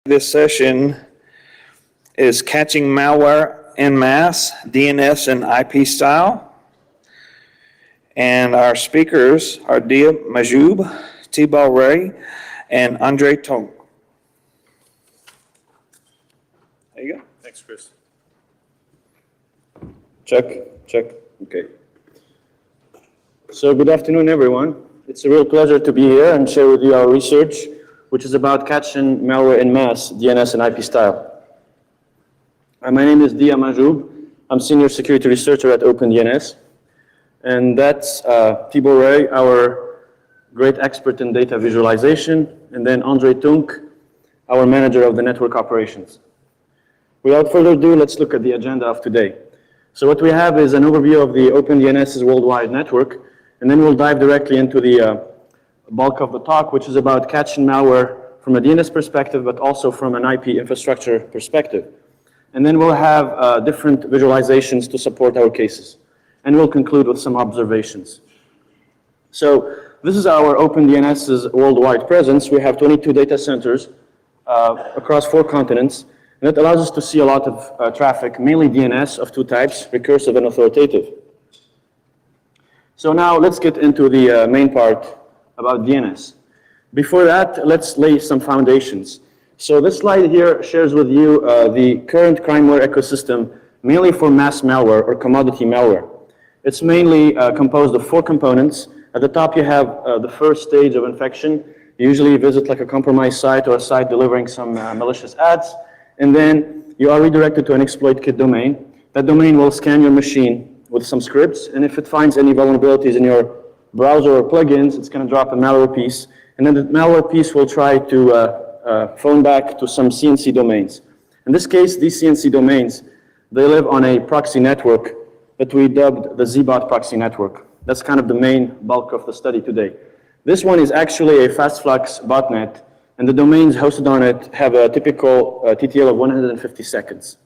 This session is catching malware en masse, DNS and IP style. And our speakers are Dia Majoub, Thibault Ray, and Andre Tong. There you go. Thanks, Chris. Check. Okay. So good afternoon, everyone. It's a real pleasure to be here and share with you our research, which is about catching malware en masse, DNS and IP style. My name is Dia Majoub. I'm Senior Security Researcher at OpenDNS. And that's Thibault Ray, our great expert in data visualization, and then Andre Tunk, our manager of the network operations. Without further ado, let's look at the agenda of today. So what we have is an overview of the OpenDNS's worldwide network, and then we'll dive directly into the bulk of the talk, which is about catching malware from a DNS perspective, but also from an IP infrastructure perspective. And then we'll have different visualizations to support our cases. And we'll conclude with some observations. So this is our OpenDNS's worldwide presence. We have 22 data centers across 4 continents. And it allows us to see a lot of traffic, mainly DNS of 2 types, recursive and authoritative. So now let's get into the main part about DNS. Before that, let's lay some foundations. So this slide here shares with you the current crimeware ecosystem, mainly for mass malware or commodity malware. It's mainly composed of 4 components. At the top, you have the first stage of infection. You usually visit like a compromised site or a site delivering some malicious ads. And then you are redirected to an exploit kit domain. That domain will scan your machine with some scripts. And if it finds any vulnerabilities in your browser or plugins, it's going to drop a malware piece. And then the malware piece will try to phone back to some CNC domains. In this case, these CNC domains, they live on a proxy network that we dubbed the ZBot proxy network. That's kind of the main bulk of the study today. This one is actually a fast flux botnet, and the domains hosted on it have a typical TTL of 150 seconds.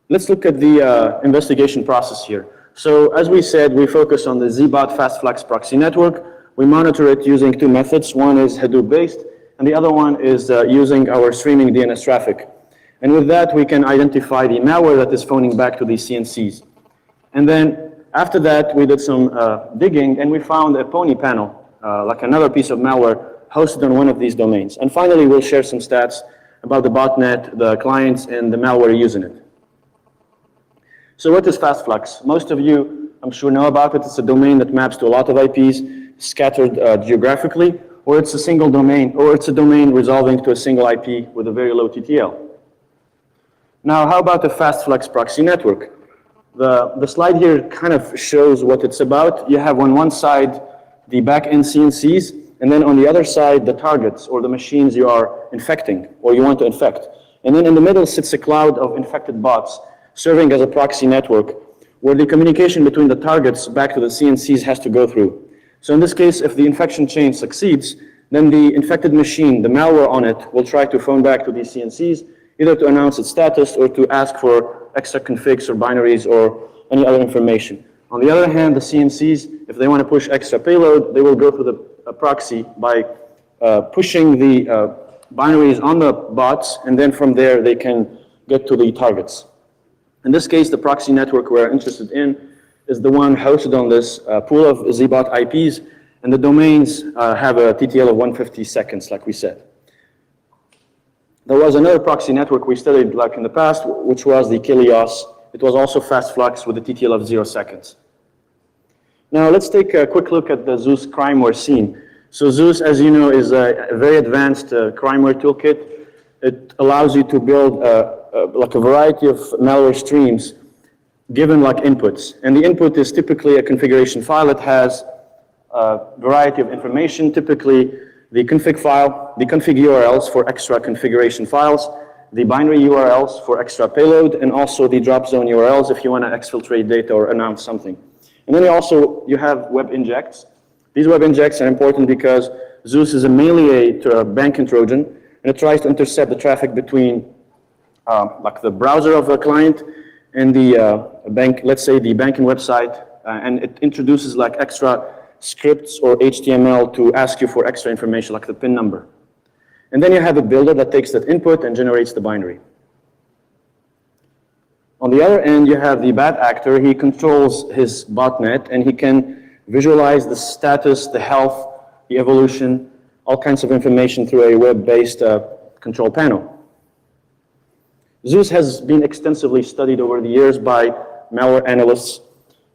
Let's look at the investigation process here. So as we said, we focus on the ZBot fast flux proxy network. We monitor it using 2 methods. One is Hadoop-based, and the other one is using our streaming DNS traffic. And with that, we can identify the malware that is phoning back to these CNCs. And then after that, we did some digging, and we found a pony panel, like another piece of malware hosted on one of these domains. And finally, we'll share some stats about the botnet, the clients, and the malware using it. So what is fast flux? Most of you, I'm sure, know about it. It's a domain that maps to a lot of IPs scattered geographically, or it's a single domain, or it's a domain resolving to a single IP with a very low TTL. Now, how about the fast flux proxy network? The slide here kind of shows what it's about. You have on one side the back-end CNCs, and then on the other side the targets or the machines you are infecting or you want to infect. And then in the middle sits a cloud of infected bots serving as a proxy network where the communication between the targets back to the CNCs has to go through. So in this case, if the infection chain succeeds, then the infected machine, the malware on it, will try to phone back to these CNCs either to announce its status or to ask for extra configs or binaries or any other information. On the other hand, the CNCs, if they want to push extra payload, they will go through the proxy by pushing the binaries on the bots, and then from there they can get to the targets. In this case, the proxy network we're interested in is the one hosted on this pool of ZBot IPs, and the domains have a TTL of 150 seconds, like we said. There was another proxy network we studied like in the past, which was the Kilios. It was also fast flux with a TTL of 0 seconds. Now let's take a quick look at the Zeus crimeware scene. So Zeus, as you know, is a very advanced crimeware toolkit. It allows you to build like a variety of malware streams given like inputs. And the input is typically a configuration file that has a variety of information, typically the config file, the config URLs for extra configuration files, the binary URLs for extra payload, and also the drop zone URLs if you want to exfiltrate data or announce something. And then you have web injects. These web injects are important because Zeus is mainly a banking Trojan, and it tries to intercept the traffic between like the browser of a client and the bank, let's say the banking website, and it introduces like extra scripts or HTML to ask you for extra information like the PIN number. And then you have a builder that takes that input and generates the binary. On the other end, you have the bad actor. He controls his botnet, and he can visualize the status, the health, the evolution, all kinds of information through a web-based control panel. Zeus has been extensively studied over the years by malware analysts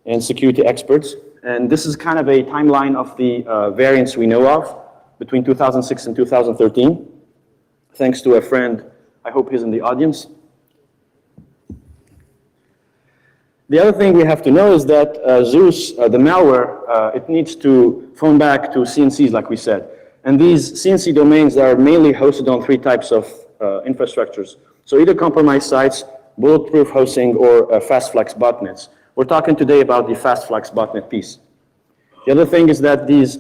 and security experts, and this is kind of a timeline of the variants we know of between 2006 and 2013, thanks to a friend. I hope he's in the audience. The other thing we have to know is that Zeus, the malware, it needs to phone back to CNCs, like we said. And these CNC domains are mainly hosted on three types of infrastructures. So either compromised sites, bulletproof hosting, or fastflex botnets. We're talking today about the fastflex botnet piece. The other thing is that these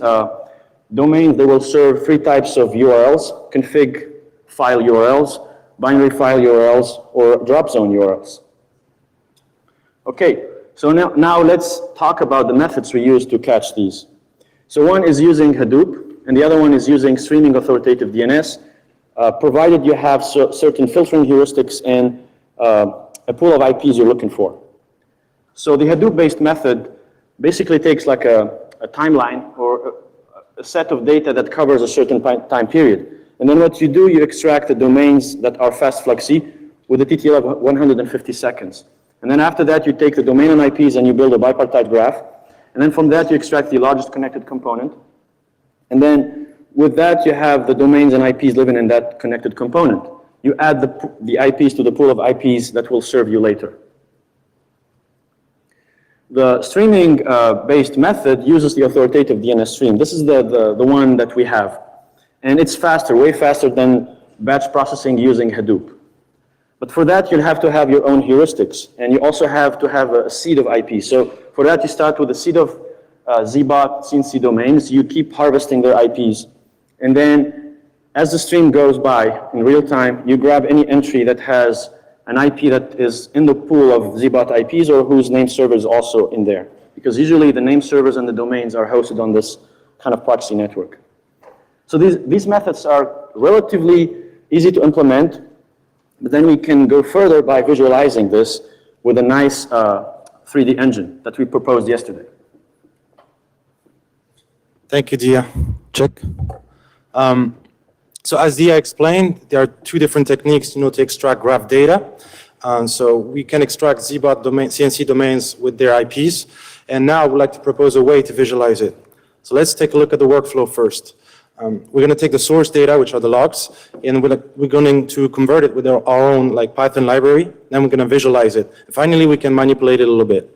domains, they will serve three types of URLs: config file URLs, binary file URLs, or drop zone URLs. Okay, so now let's talk about the methods we use to catch these. So one is using Hadoop, and the other one is using streaming authoritative DNS, provided you have certain filtering heuristics and a pool of IPs you're looking for. So the Hadoop-based method basically takes like a timeline or a set of data that covers a certain time period. And then what you do, you extract the domains that are fast-flexy with a TTL of 150 seconds. And then after that, you take the domain and IPs and you build a bipartite graph. And then from that, you extract the largest connected component. And then with that, you have the domains and IPs living in that connected component. You add the IPs to the pool of IPs that will serve you later. The streaming-based method uses the authoritative DNS stream. This is the one that we have. And it's faster, way faster than batch processing using Hadoop. But for that, you'll have to have your own heuristics. And you also have to have a seed of IPs. So for that, you start with a seed of ZBot CNC domains. You keep harvesting their IPs. And then as the stream goes by in real time, you grab any entry that has an IP that is in the pool of ZBot IPs or whose name server is also in there. Because usually the name servers and the domains are hosted on this kind of proxy network. So these methods are relatively easy to implement, but then we can go further by visualizing this with a nice 3D engine that we proposed yesterday. Thank you, Dia. Check. So as Dia explained, there are two different techniques, to extract graph data. So we can extract ZBot CNC domains with their IPs. And now I would like to propose a way to visualize it. So let's take a look at the workflow first. We're going to take the source data, which are the logs, and we're going to convert it with our own Python library. Then we're going to visualize it. And finally, we can manipulate it a little bit.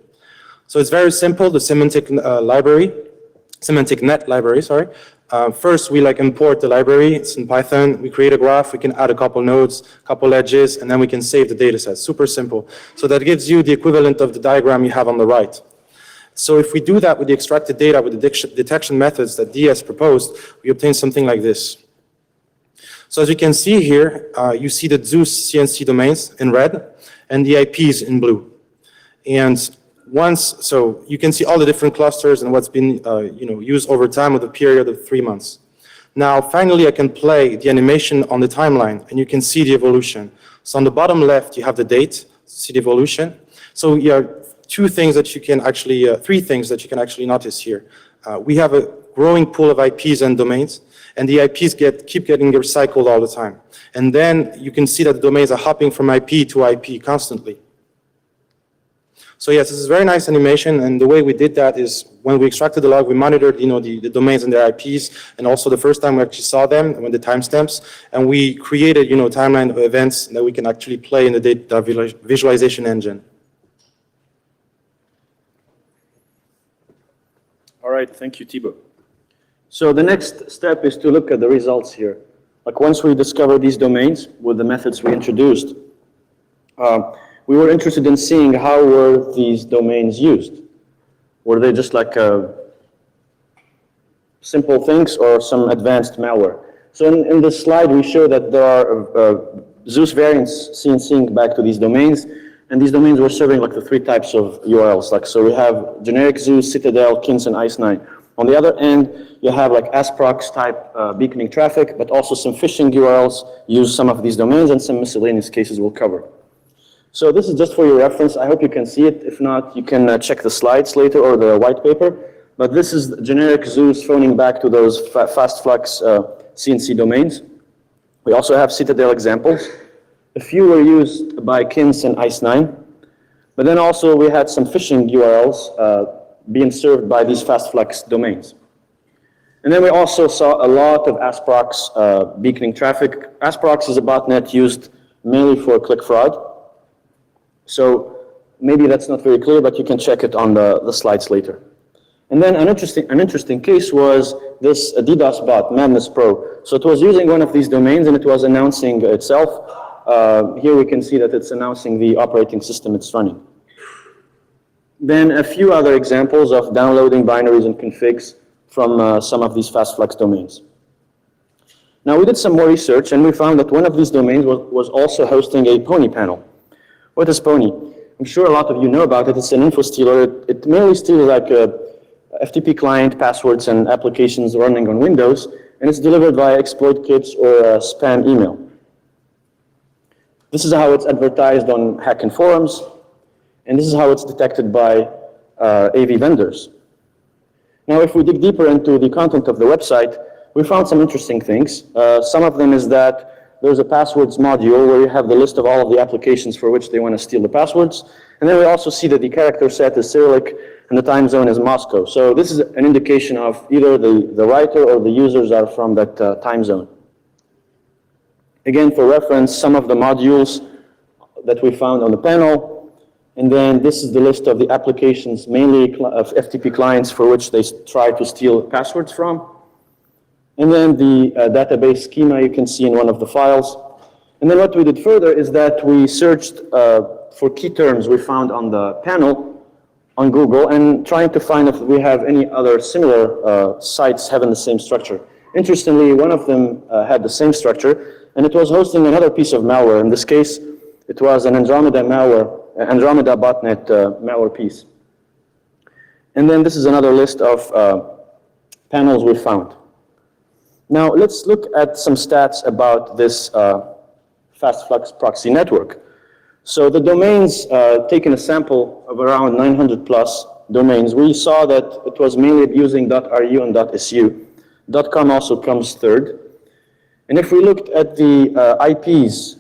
So it's very simple. The semantic net library, sorry. First, we import the library. It's in Python. We create a graph. We can add a couple nodes, couple edges, and then we can save the data set. Super simple. So that gives you the equivalent of the diagram you have on the right. So if we do that with the extracted data with the detection methods that DS proposed, we obtain something like this. So as you can see here, you see the Zeus CNC domains in red and the IPs in blue. And so you can see all the different clusters and what's been used over time with a period of 3 months. Now, finally, I can play the animation on the timeline, and you can see the evolution. So on the bottom left, you have the date, see the evolution. So three things that you can actually notice here. We have a growing pool of IPs and domains, and the IPs keep getting recycled all the time. And then you can see that the domains are hopping from IP to IP constantly. So yes, this is very nice animation, and the way we did that is when we extracted the log, we monitored the domains and their IPs, and also the first time we actually saw them, when the timestamps, and we created a timeline of events that we can actually play in the data visualization engine. All right, thank you, Thibaut. So the next step is to look at the results here. Once we discover these domains with the methods we introduced, we were interested in seeing how were these domains used. Were they just simple things or some advanced malware? So in this slide, we show that there are Zeus variants CNCing back to these domains. And these domains were serving the three types of URLs. So we have generic Zeus, Citadel, Kins, and Ice9. On the other end, you have like ASPROX type beaconing traffic, but also some phishing URLs use some of these domains, and some miscellaneous cases we'll cover. So this is just for your reference. I hope you can see it. If not, you can check the slides later or the white paper. But this is generic Zeus phoning back to those fast flux CNC domains. We also have Citadel examples. A few were used by KINS and ICE9. But then also we had some phishing URLs being served by these fast flux domains. And then we also saw a lot of ASPROX beaconing traffic. ASPROX is a botnet used mainly for click fraud. So maybe that's not very clear, but you can check it on the slides later. And then an interesting case was this DDoS bot, Madness Pro. So it was using one of these domains and it was announcing itself. Here we can see that it's announcing the operating system it's running. Then a few other examples of downloading binaries and configs from some of these fast flux domains. Now we did some more research and we found that one of these domains was also hosting a pony panel. What is pony? I'm sure a lot of you know about it. It's an info stealer. It mainly steals like FTP client passwords and applications running on Windows, and it's delivered via exploit kits or spam email. This is how it's advertised on hacking forums, and this is how it's detected by AV vendors. Now, if we dig deeper into the content of the website, we found some interesting things. Some of them is that there's a passwords module where you have the list of all of the applications for which they want to steal the passwords. And then we also see that the character set is Cyrillic and the time zone is Moscow. So this is an indication of either the writer or the users are from that time zone. Again, for reference, some of the modules that we found on the panel. And then this is the list of the applications, mainly of FTP clients for which they try to steal passwords from. And then the database schema you can see in one of the files. And then what we did further is that we searched for key terms we found on the panel on Google and trying to find if we have any other similar sites having the same structure. Interestingly, one of them had the same structure, and it was hosting another piece of malware. In this case, it was an Andromeda botnet malware piece. And then this is another list of panels we found. Now, let's look at some stats about this fast flux proxy network. So the domains, taking a sample of around 900 plus domains, we saw that it was mainly using .ru and .su. .com also comes third. And if we looked at the IPs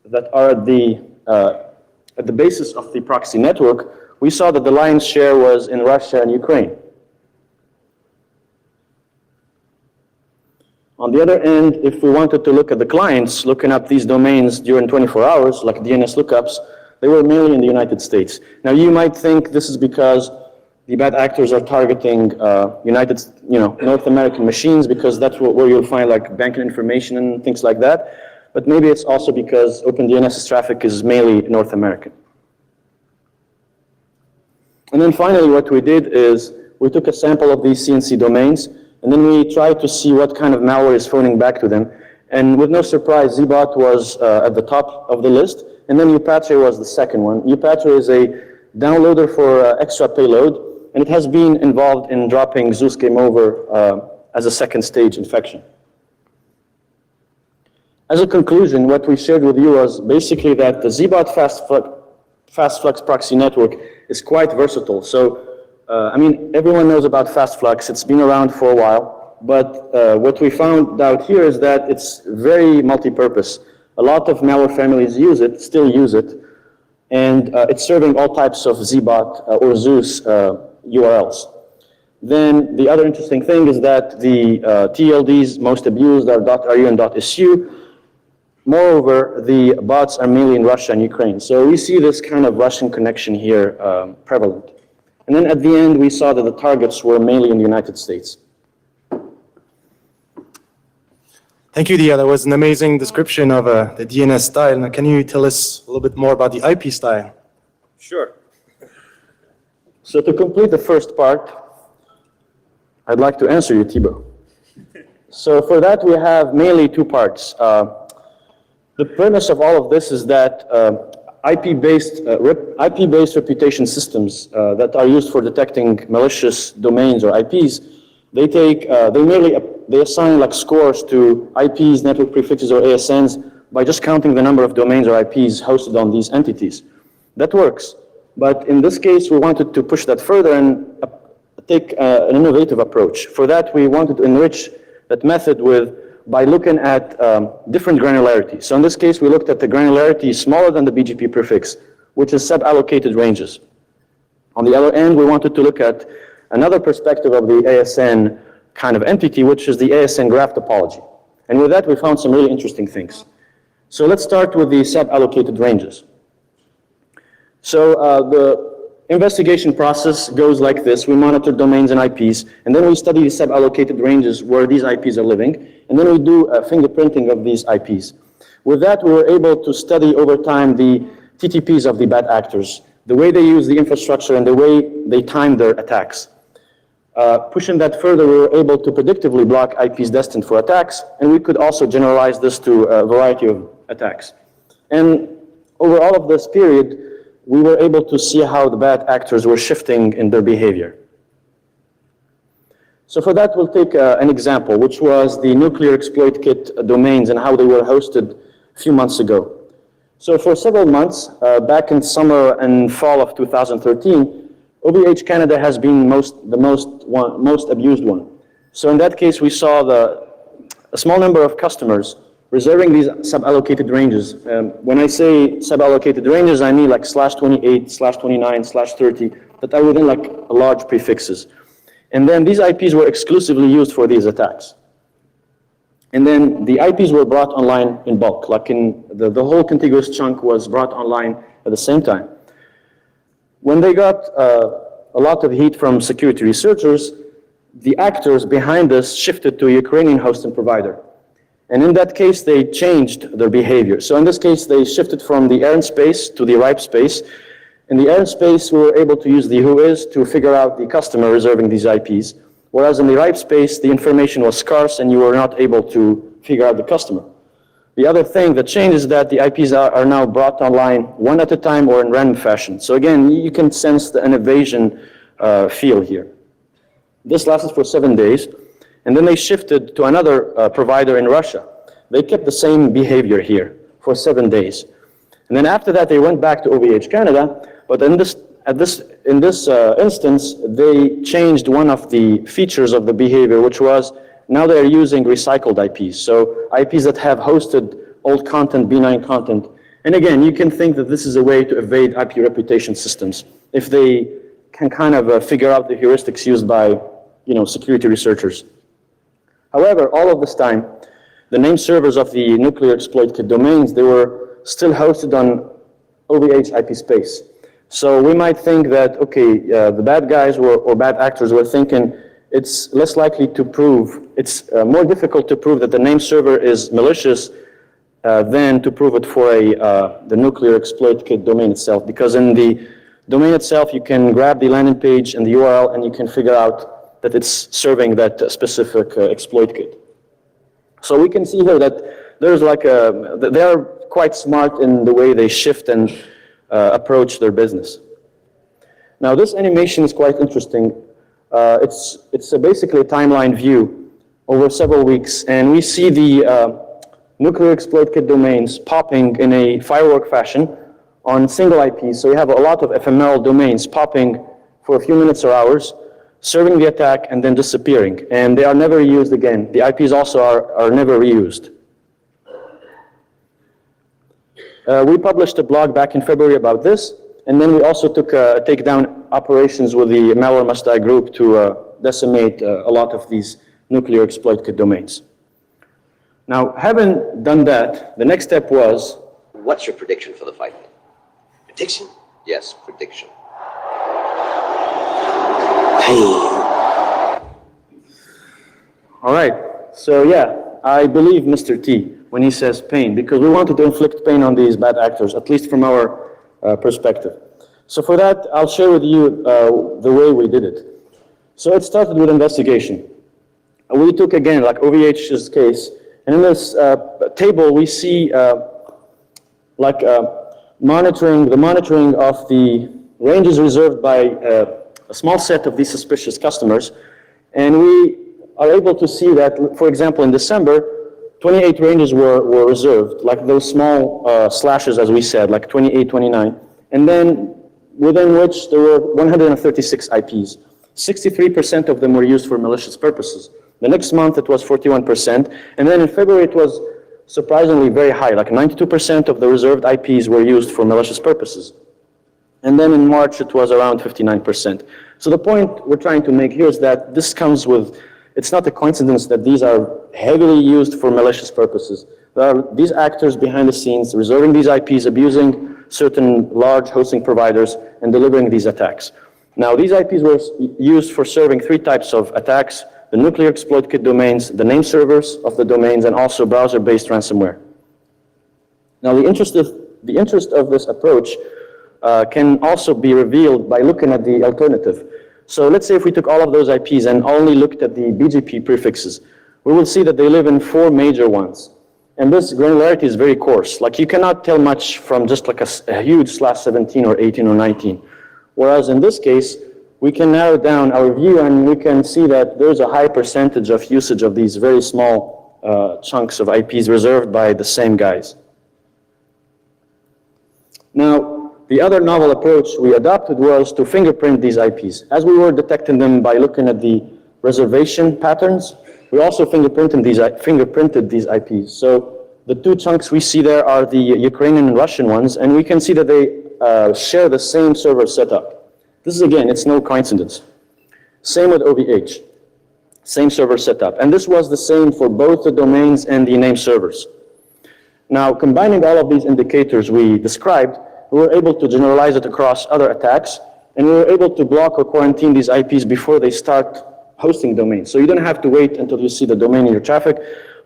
that are at the basis of the proxy network, we saw that the lion's share was in Russia and Ukraine. On the other end, if we wanted to look at the clients looking up these domains during 24 hours, like DNS lookups, they were mainly in the United States. Now, you might think this is because the bad actors are targeting North American machines, because that's where you'll find like banking information and things like that. But maybe it's also because OpenDNS's traffic is mainly North American. And then finally, what we did is we took a sample of these CNC domains, and then we tried to see what kind of malware is phoning back to them. And with no surprise, Zbot was at the top of the list, and then Upatre was the second one. Upatre is a downloader for extra payload, and it has been involved in dropping Zeus Game Over as a second stage infection. As a conclusion, what we shared with you was basically that the Zbot fast flux proxy network is quite versatile. So everyone knows about FastFlux. It's been around for a while, but what we found out here is that it's very multi-purpose. A lot of malware families still use it, and it's serving all types of Zbot or Zeus URLs. Then the other interesting thing is that the TLDs most abused are .ru and .su. Moreover, the bots are mainly in Russia and Ukraine. So we see this kind of Russian connection here prevalent. And then at the end, we saw that the targets were mainly in the United States. Thank you, Dia. That was an amazing description of the DNS style. Now, can you tell us a little bit more about the IP style? Sure. So to complete the first part, I'd like to answer you, Thibaut. So for that, we have mainly two parts. The premise of all of this is that IP-based reputation systems that are used for detecting malicious domains or IPs They assign like scores to IPs, network prefixes, or ASNs by just counting the number of domains or IPs hosted on these entities. That works. But in this case, we wanted to push that further and take an innovative approach. For that, we wanted to enrich that method by looking at different granularity. So in this case, we looked at the granularity smaller than the BGP prefix, which is sub-allocated ranges. On the other end, we wanted to look at another perspective of the ASN kind of entity, which is the ASN graph topology. And with that, we found some really interesting things. So let's start with the sub-allocated ranges. So the investigation process goes like this. We monitor domains and IPs, and then we study the sub-allocated ranges where these IPs are living, and then we do fingerprinting of these IPs. With that, we were able to study over time the TTPs of the bad actors, the way they use the infrastructure and the way they time their attacks. Pushing that further, we were able to predictively block IPs destined for attacks, and we could also generalize this to a variety of attacks. And over all of this period, we were able to see how the bad actors were shifting in their behavior. So for that, we'll take an example, which was the nuclear exploit kit domains and how they were hosted a few months ago. So for several months, back in summer and fall of 2013, OVH Canada has been the most abused one. So in that case, we saw a small number of customers reserving these sub-allocated ranges. When I say sub-allocated ranges, I mean like /28, /29, /30, that are within like large prefixes. And then these IPs were exclusively used for these attacks. And then the IPs were brought online in bulk, like in the whole contiguous chunk was brought online at the same time. When they got a lot of heat from security researchers, the actors behind this shifted to a Ukrainian host and provider. And in that case, they changed their behavior. So in this case, they shifted from the errand space to the ripe space. In the errand space, we were able to use the whois to figure out the customer reserving these IPs. Whereas in the ripe space, the information was scarce and you were not able to figure out the customer. The other thing that changed is that the IPs are now brought online one at a time or in random fashion. So again, you can sense an invasion feel here. This lasted for 7 days. And then they shifted to another provider in Russia. They kept the same behavior here for 7 days. And then after that, they went back to OVH Canada, but in this instance, they changed one of the features of the behavior, which was now they're using recycled IPs. So IPs that have hosted old content, benign content. And again, you can think that this is a way to evade IP reputation systems if they can kind of figure out the heuristics used by security researchers. However, all of this time, the name servers of the nuclear exploit kit domains, they were still hosted on OVH IP space. So we might think that, okay, the bad guys or bad actors were thinking it's less likely to prove, it's more difficult to prove that the name server is malicious than to prove it for the nuclear exploit kit domain itself. Because in the domain itself, you can grab the landing page and the URL and you can figure out that it's serving that specific exploit kit. So we can see here that there's like they're quite smart in the way they shift and approach their business. Now this animation is quite interesting. It's basically a timeline view over several weeks, and we see the nuclear exploit kit domains popping in a firework fashion on single IPs. So you have a lot of ephemeral domains popping for a few minutes or hours, serving the attack and then disappearing, and they are never used again. The IPs also are never reused. We published a blog back in February about this, and then we also took takedown operations with the Malware Masse group to decimate a lot of these nuclear exploit kit domains. Now, having done that, the next step was... What's your prediction for the fight? Prediction? Yes, prediction. All right, so yeah, I believe Mr. T when he says pain, because we wanted to inflict pain on these bad actors, at least from our perspective. So for that, I'll share with you the way we did it. So it started with investigation. We took, again, like OVH's case, and in this table, we see monitoring of the ranges reserved by a small set of these suspicious customers, and we are able to see that, for example, in December, 28 ranges were reserved, like those small slashes, as we said, like 28, 29, and then within which there were 136 IPs. 63% of them were used for malicious purposes. The next month it was 41%, and then in February it was surprisingly very high, like 92% of the reserved IPs were used for malicious purposes. And then in March it was around 59%. So the point we're trying to make here is that this comes with, it's not a coincidence that these are heavily used for malicious purposes. There are these actors behind the scenes reserving these IPs, abusing certain large hosting providers, and delivering these attacks. Now, these IPs were used for serving three types of attacks: the nuclear exploit kit domains, the name servers of the domains, and also browser-based ransomware. Now, the interest of this approach can also be revealed by looking at the alternative. So let's say if we took all of those IPs and only looked at the BGP prefixes, we will see that they live in four major ones. And this granularity is very coarse. Like, you cannot tell much from just like a huge /17 or 18 or 19. Whereas in this case, we can narrow down our view and we can see that there's a high percentage of usage of these very small chunks of IPs reserved by the same guys. Now, the other novel approach we adopted was to fingerprint these IPs. As we were detecting them by looking at the reservation patterns, we also fingerprinted these IPs. So the two chunks we see there are the Ukrainian and Russian ones, and we can see that they share the same server setup. This is, again, it's no coincidence. Same with OVH, same server setup. And this was the same for both the domains and the name servers. Now, combining all of these indicators we described, we were able to generalize it across other attacks, and we were able to block or quarantine these IPs before they start hosting domains. So you don't have to wait until you see the domain in your traffic.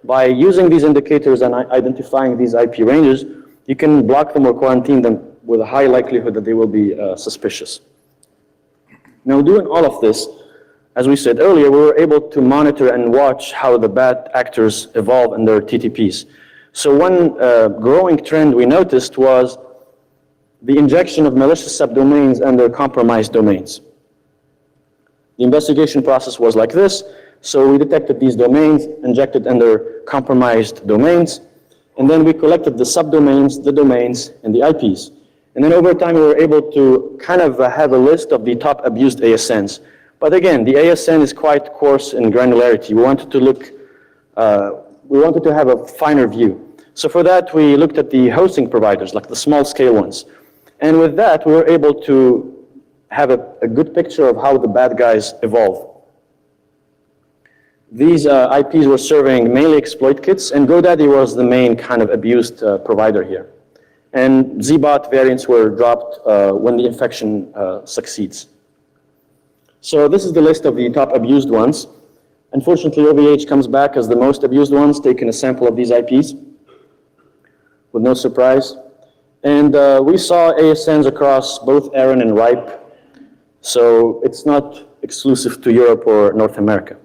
By using these indicators and identifying these IP ranges, you can block them or quarantine them with a high likelihood that they will be suspicious. Now, doing all of this, as we said earlier, we were able to monitor and watch how the bad actors evolve in their TTPs. So one growing trend we noticed was the injection of malicious subdomains under compromised domains. The investigation process was like this. So we detected these domains, injected under compromised domains, and then we collected the subdomains, the domains, and the IPs. And then over time, we were able to kind of have a list of the top abused ASNs. But again, the ASN is quite coarse in granularity. We wanted to have a finer view. So for that, we looked at the hosting providers, like the small scale ones. And with that, we were able to have a good picture of how the bad guys evolve. These IPs were serving mainly exploit kits, and GoDaddy was the main kind of abused provider here. And ZBot variants were dropped when the infection succeeds. So this is the list of the top abused ones. Unfortunately, OVH comes back as the most abused ones, taking a sample of these IPs with no surprise. And we saw ASNs across both ARIN and RIPE. So it's not exclusive to Europe or North America.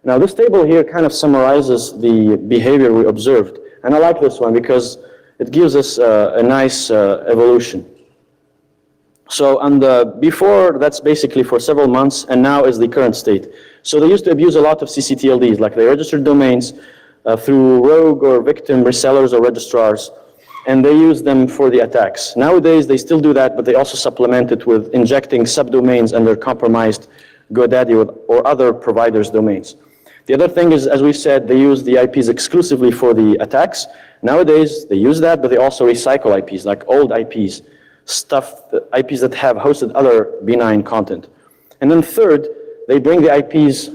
Now, this table here kind of summarizes the behavior we observed. And I like this one because it gives us a nice evolution. So on the before, that's basically for several months, and now is the current state. So they used to abuse a lot of CCTLDs, like they registered domains through rogue or victim resellers or registrars, and they use them for the attacks. Nowadays, they still do that, but they also supplement it with injecting subdomains under compromised GoDaddy or other providers' domains. The other thing is, as we said, they use the IPs exclusively for the attacks. Nowadays, they use that, but they also recycle IPs, like old IPs, IPs that have hosted other benign content. And then third, they bring the IPs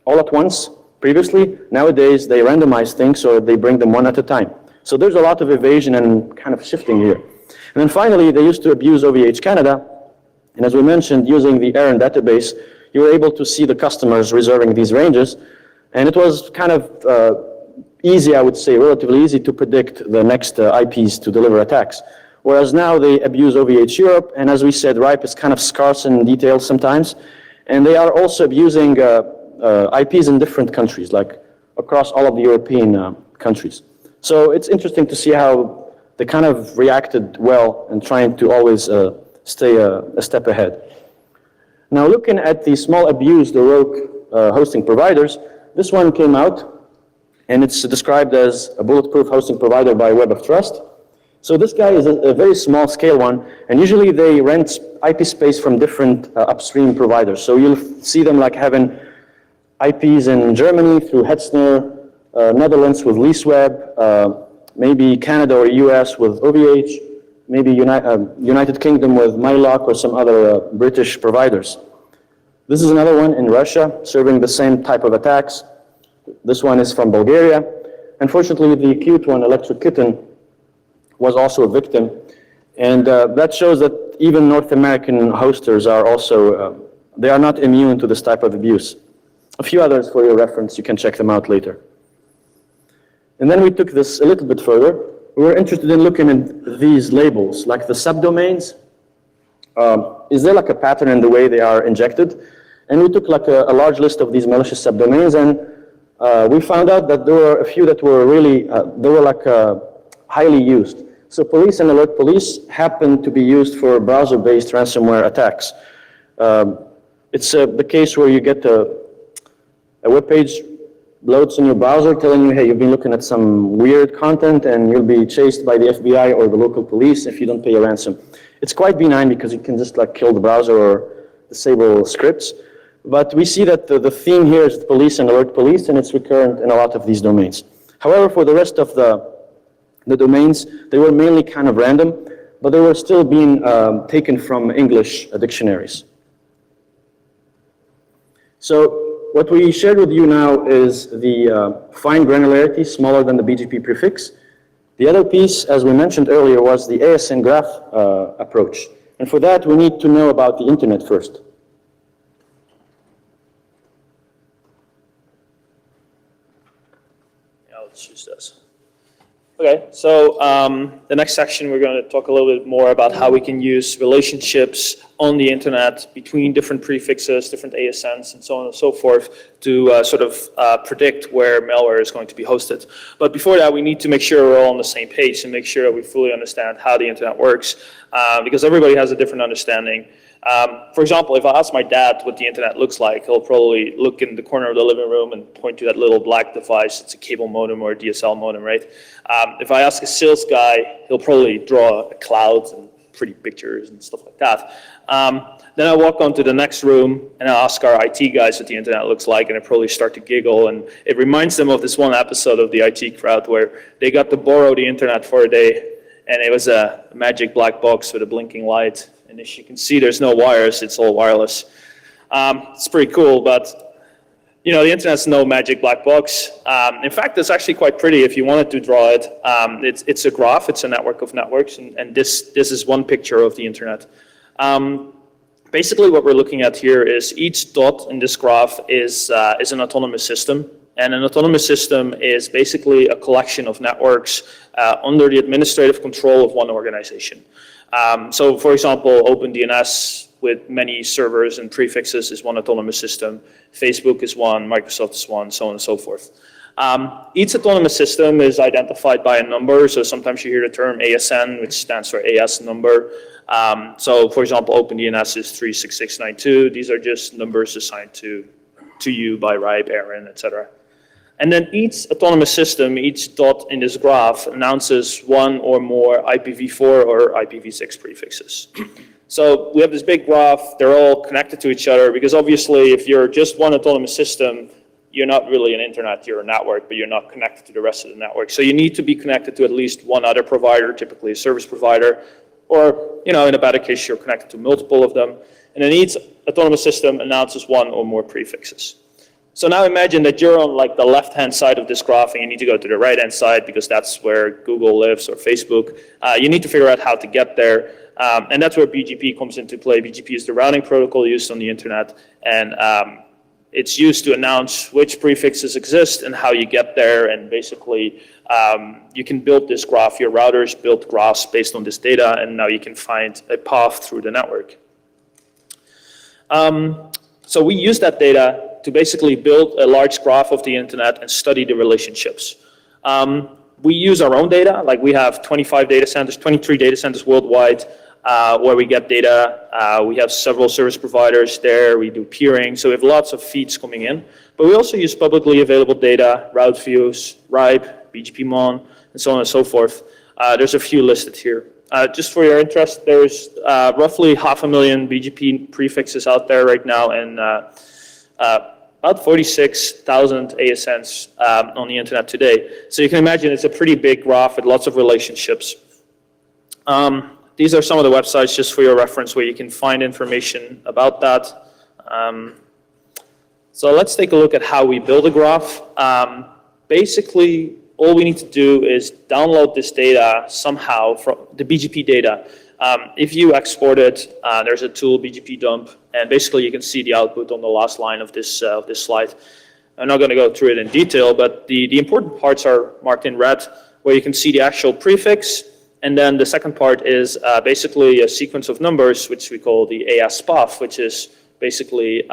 all at once. Previously, nowadays, they randomize things, so they bring them one at a time. So there's a lot of evasion and kind of shifting here. And then finally, they used to abuse OVH Canada. And as we mentioned, using the ARIN database, you were able to see the customers reserving these ranges. And it was kind of easy, I would say, relatively easy to predict the next IPs to deliver attacks. Whereas now they abuse OVH Europe, and as we said, RIPE is kind of scarce in details sometimes. And they are also abusing IPs in different countries, like across all of the European countries. So it's interesting to see how they kind of reacted well and trying to always stay a step ahead. Now, looking at the small abused or rogue hosting providers. This one came out, and it's described as a bulletproof hosting provider by Web of Trust. So this guy is a very small scale one, and usually they rent IP space from different upstream providers. So you'll see them like having IPs in Germany through Hetzner, Netherlands with LeaseWeb, maybe Canada or US with OVH, maybe United Kingdom with MyLock or some other British providers. This is another one in Russia serving the same type of attacks. This one is from Bulgaria. Unfortunately, the acute one, Electric Kitten, was also a victim. And that shows that even North American hosters are also, they are not immune to this type of abuse. A few others for your reference, you can check them out later. And then we took this a little bit further. We were interested in looking at these labels, like the subdomains. Is there like a pattern in the way they are injected? And we took like a large list of these malicious subdomains, and we found out that there were a few that were really, they were like highly used. So police and alert police happen to be used for browser-based ransomware attacks. It's the case where you get a web page loads in your browser telling you, hey, you've been looking at some weird content and you'll be chased by the FBI or the local police if you don't pay a ransom. It's quite benign because you can just like kill the browser or disable scripts. But we see that the theme here is police and alert police, and it's recurrent in a lot of these domains. However, for the rest of the domains, they were mainly kind of random, but they were still being taken from English dictionaries. So what we shared with you now is the fine granularity, smaller than the BGP prefix. The other piece, as we mentioned earlier, was the ASN graph approach. And for that, we need to know about the internet first. Yeah, let's use this. Okay, so the next section, we're going to talk a little bit more about how we can use relationships on the internet between different prefixes, different ASNs, and so on and so forth to sort of predict where malware is going to be hosted. But before that, we need to make sure we're all on the same page and make sure that we fully understand how the internet works, because everybody has a different understanding. For example, if I ask my dad what the internet looks like, he'll probably look in the corner of the living room and point to that little black device. It's a cable modem or a DSL modem, right? If I ask a sales guy, he'll probably draw a cloud and pretty pictures and stuff like that. Then I walk on to the next room and I ask our IT guys what the internet looks like, and they probably start to giggle, and it reminds them of this one episode of the IT Crowd where they got to borrow the internet for a day, and it was a magic black box with a blinking light. And as you can see, there's no wires, it's all wireless. It's pretty cool, but you know, the internet's no magic black box. In fact, it's actually quite pretty if you wanted to draw it. It's a graph, it's a network of networks, and this is one picture of the internet. Basically what we're looking at here is each dot in this graph is an autonomous system. And an autonomous system is basically a collection of networks under the administrative control of one organization. So for example, OpenDNS with many servers and prefixes is one autonomous system. Facebook is one, Microsoft is one, so on and so forth. Each autonomous system is identified by a number. So sometimes you hear the term ASN, which stands for AS number. So for example, OpenDNS is 36692. These are just numbers assigned to you by Ripe, Aaron, etc. And then each autonomous system, each dot in this graph announces one or more IPv4 or IPv6 prefixes. So we have this big graph, they're all connected to each other, because obviously if you're just one autonomous system, you're not really an internet, you're a network, but you're not connected to the rest of the network. So you need to be connected to at least one other provider, typically a service provider, or you know, in a better case, you're connected to multiple of them. And then each autonomous system announces one or more prefixes. So now imagine that you're on like the left-hand side of this graph and you need to go to the right-hand side because that's where Google lives or Facebook. You need to figure out how to get there. And that's where BGP comes into play. BGP is the routing protocol used on the internet, and it's used to announce which prefixes exist and how you get there. And basically, you can build this graph. Your routers build graphs based on this data, and now you can find a path through the network. So we use that data to basically build a large graph of the internet and study the relationships. We use our own data, like we have 25 data centers, 23 data centers worldwide. where we get data. We have several service providers there. We do peering, so we have lots of feeds coming in. But we also use publicly available data, route views, RIPE, BGPmon, and so on and so forth. There's a few listed here. Just for your interest, there's roughly 500,000 BGP prefixes out there right now, and about 46,000 ASNs on the internet today. So you can imagine it's a pretty big graph with lots of relationships. These are some of the websites, just for your reference, where you can find information about that. So let's take a look at how we build a graph. Basically, all we need to do is download this data somehow from the BGP data. If you export it, there's a tool, BGP dump, and basically you can see the output on the last line of this slide. I'm not going to go through it in detail, but the important parts are marked in red, where you can see the actual prefix, and then the second part is basically a sequence of numbers, which we call the ASPAF, which is basically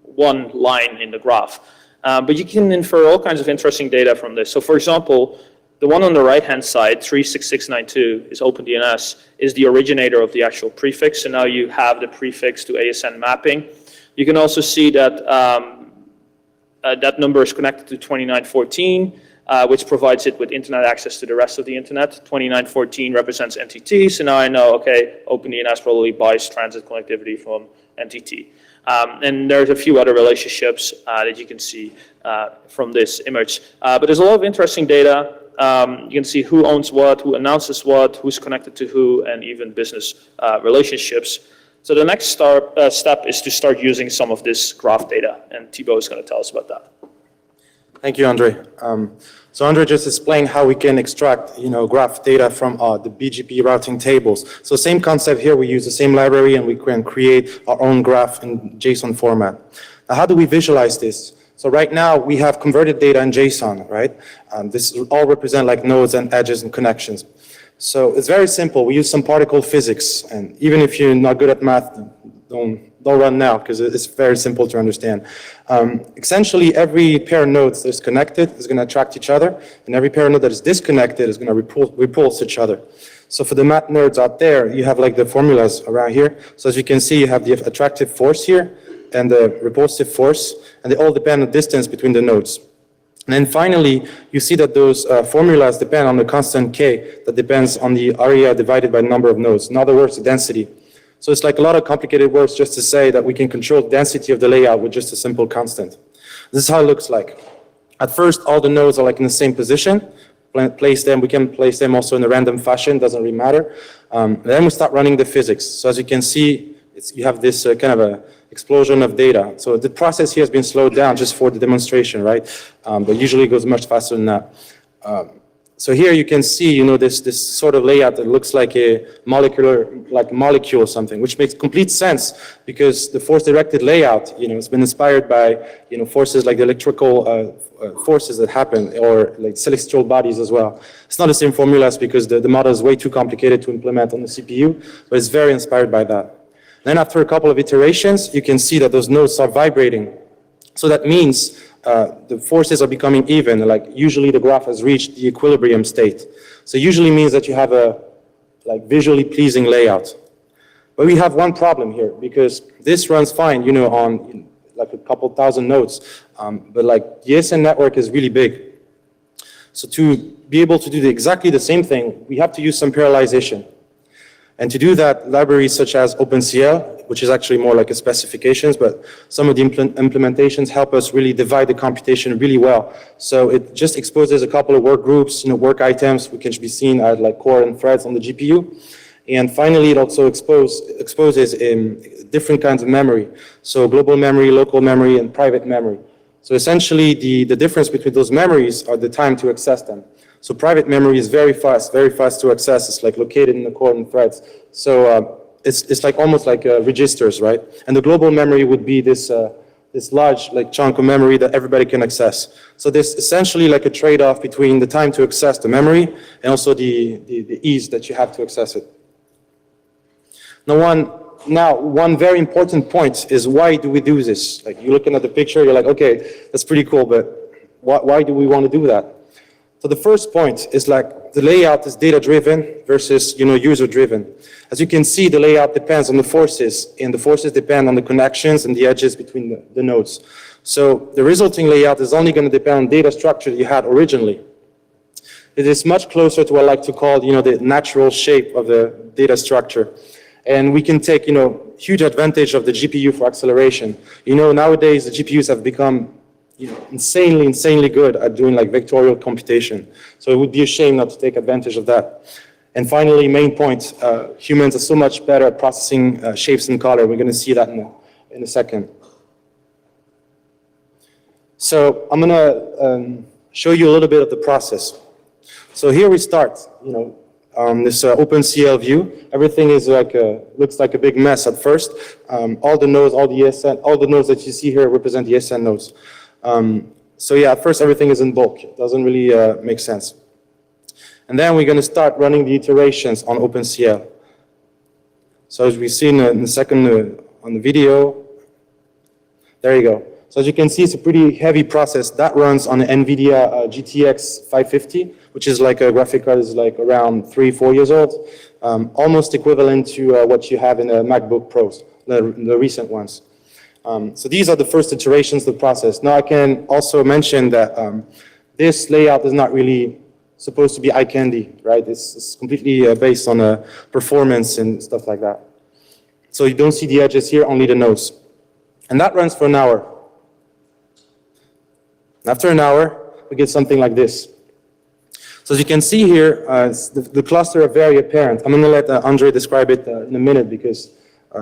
one line in the graph. But you can infer all kinds of interesting data from this. So for example, the one on the right-hand side, 36692, is OpenDNS, is the originator of the actual prefix. So now you have the prefix to ASN mapping. You can also see that that number is connected to 2914, which provides it with internet access to the rest of the internet. 2914 represents NTT, so now I know, okay, OpenDNS probably buys transit connectivity from NTT. And there's a few other relationships that you can see from this image. But there's a lot of interesting data. You can see who owns what, who announces what, who's connected to who, and even business relationships. So the next step is to start using some of this graph data, and Thibaut is going to tell us about that. Thank you, Andre. So Andre just explained how we can extract, graph data from the BGP routing tables. So same concept here. We use the same library, and we can create our own graph in JSON format. Now, how do we visualize this? So right now we have converted data in JSON, right? This all represent like nodes and edges and connections. So it's very simple. We use some particle physics, and even if you're not good at math, don't run now, because it's very simple to understand. Essentially, every pair of nodes that's connected is going to attract each other, and every pair of nodes that is disconnected is going to repulse each other. So for the math nerds out there, you have like the formulas around here. So as you can see, you have the attractive force here and the repulsive force, and they all depend on the distance between the nodes. And then finally, you see that those formulas depend on the constant k that depends on the area divided by the number of nodes. In other words, the density. So it's like a lot of complicated words just to say that we can control the density of the layout with just a simple constant. This is how it looks like. At first, all the nodes are like in the same position. Place them. We can place them also in a random fashion. Doesn't really matter. Then we start running the physics. So as you can see, you have this kind of a explosion of data. So the process here has been slowed down just for the demonstration, right? But usually it goes much faster than that. So here you can see, this sort of layout that looks like a molecule or something, which makes complete sense because the force-directed layout, has been inspired by, forces like the electrical forces that happen, or like celestial bodies as well. It's not the same formulas because the model is way too complicated to implement on the CPU, but it's very inspired by that. Then after a couple of iterations, you can see that those nodes are vibrating. So that means the forces are becoming even, like usually the graph has reached the equilibrium state. So usually means that you have a visually pleasing layout. But we have one problem here, because this runs fine, on like a couple thousand nodes, but like the ASN network is really big. So to be able to do exactly the same thing, we have to use some parallelization. And to do that, libraries such as OpenCL, which is actually more like a specifications, but some of the implementations help us really divide the computation really well. So it just exposes a couple of work groups, work items, which can be seen as like core and threads on the GPU. And finally, it also exposes different kinds of memory. So global memory, local memory, and private memory. So essentially, the difference between those memories are the time to access them. So private memory is very fast to access. It's like located in the core and threads. So it's like almost like registers, right? And the global memory would be this large chunk of memory that everybody can access. So there's essentially like a trade-off between the time to access the memory and also the ease that you have to access it. Now, one very important point is, why do we do this? Like, you're looking at the picture, you're like, okay, that's pretty cool, but why do we want to do that? So the first point is like the layout is data-driven versus user-driven. As you can see, the layout depends on the forces, and the forces depend on the connections and the edges between the nodes. So the resulting layout is only going to depend on data structure that you had originally. It is much closer to what I like to call the natural shape of the data structure. And we can take huge advantage of the GPU for acceleration. Nowadays the GPUs have become insanely good at doing like vectorial computation. So it would be a shame not to take advantage of that. And finally, main point, humans are so much better at processing shapes and color. We're going to see that in a second. So I'm going to show you a little bit of the process. So here we start, on this OpenCL view. Everything is like looks like a big mess at first. All the nodes, all the ESN, all the nodes that you see here represent the ESN nodes. So yeah, at first everything is in bulk. It doesn't really make sense. And then we're going to start running the iterations on OpenCL. So as we've seen in the second on the video, there you go. So as you can see, it's a pretty heavy process. That runs on the NVIDIA GTX 550, which is like a graphic card is like around 3-4 years old, almost equivalent to what you have in a MacBook Pros, the recent ones. So these are the first iterations of the process. Now I can also mention that this layout is not really supposed to be eye candy, right? It's completely based on performance and stuff like that. So you don't see the edges here, only the nodes. And that runs for an hour. After an hour, we get something like this. So as you can see here, the cluster are very apparent. I'm going to let Andre describe it in a minute because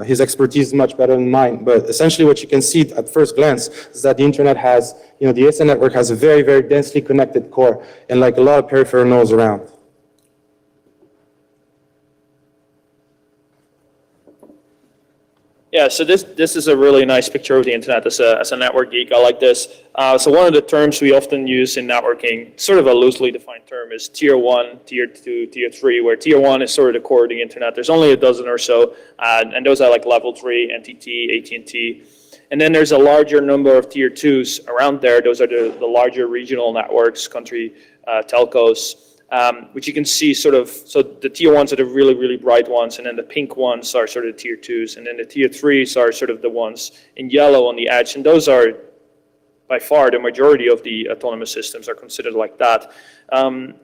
his expertise is much better than mine. But essentially what you can see at first glance is that the internet has, the ASN network has a very, very densely connected core and like a lot of peripheral nodes around. Yeah, so this is a really nice picture of the internet as a network geek. I like this. So one of the terms we often use in networking, sort of a loosely defined term, is tier 1, tier 2, tier 3, where tier 1 is sort of the core of the internet. There's only a dozen or so, and those are like level 3, NTT, AT&T. And then there's a larger number of tier 2s around there. Those are the larger regional networks, country telcos. Which you can see sort of, so the tier 1s are the really, really bright ones, and then the pink ones are sort of the tier 2s, and then the tier 3s are sort of the ones in yellow on the edge, and those are by far the majority of the autonomous systems are considered like that.